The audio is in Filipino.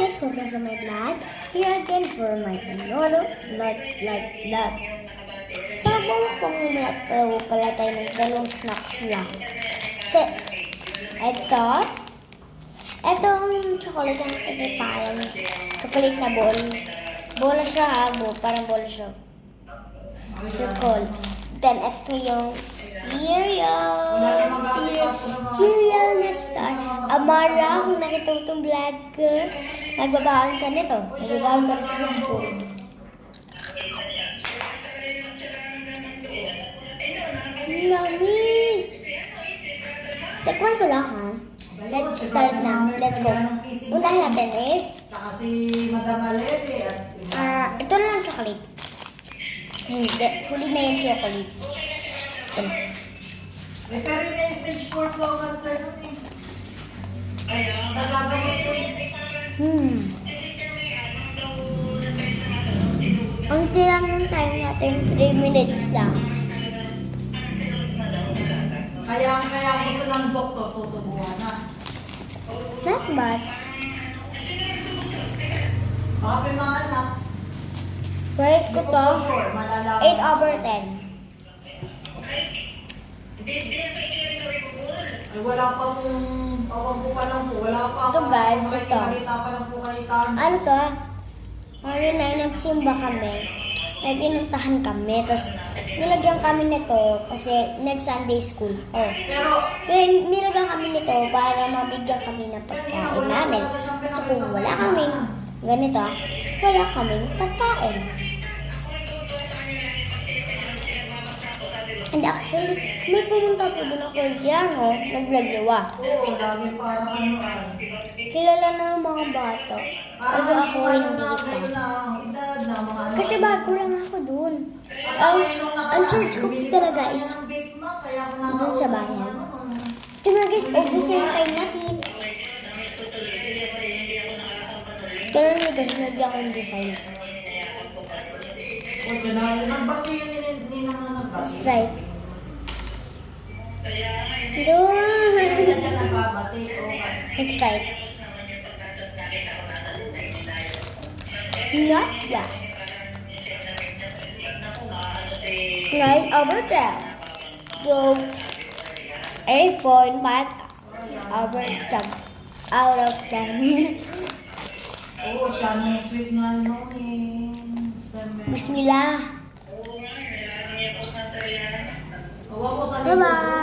guys, welcome to my vlog. Here again for my another vlog. So, magmumukbang muna pala tayo ng dalawang snacks lang. Kasi, etong chocolate ang parang chocolate na ball. Bola siya ha, parang bola siya. Circle. Then, ito yung cereal na star. Amara, kung nakita mo itong vlog ko, nagbabaon ka nito. Nagbabaon ka nito sa school. Mami! Tekman ko lang ha. Let's start na. Let's go. Una natin is Kasi Madam Alele at ito na lang chocolate. Hindi. Huli na yung chocolate. Ito na. pero na yung stage 4 flow cancer nun eh. Nagagamot ko. Ang tilang ng time natin, 3 minutes lang. Kaya gusto ng doktor, tutubuhan na. Not bad. Baka mga anak, Rate ko to, sure, malalaman. 8/10. Ay, wala pa pong, awang po pa lang po, wala pa. Ito, guys, ito. Makikita pa lang po kayo tama. Ano to? Ano na, nagsimba kami. May pinuntahan kami. Tapos, nilagyan kami nito kasi nag-Sunday school ako. Pero, Nilagyan kami nito para mabigyan kami ng pagkain namin. Gusto ko, wala kaming ganito. Wala kaming pagkain. And actually, may pumunta po doon ako Koreano, naglaglawa. oo, lagi parang ano ay. Kilala na ng mga bata. Kasi ako hindi pa. Kasi bago lang ako doon. Ang church ko po talaga is doon sa bayan. Tumagit, obvious na yung time natin. Pero nagaglag akong design. Nagbati yun ninang na nagbati. Stripe. Doon. Nagbabati, Let's try it. Not bad. Right over there. So, 8.5 over 10. Out of 10. Oo, tsano sweet nga no eh. Bismillah. Awa ko sa Bye-bye.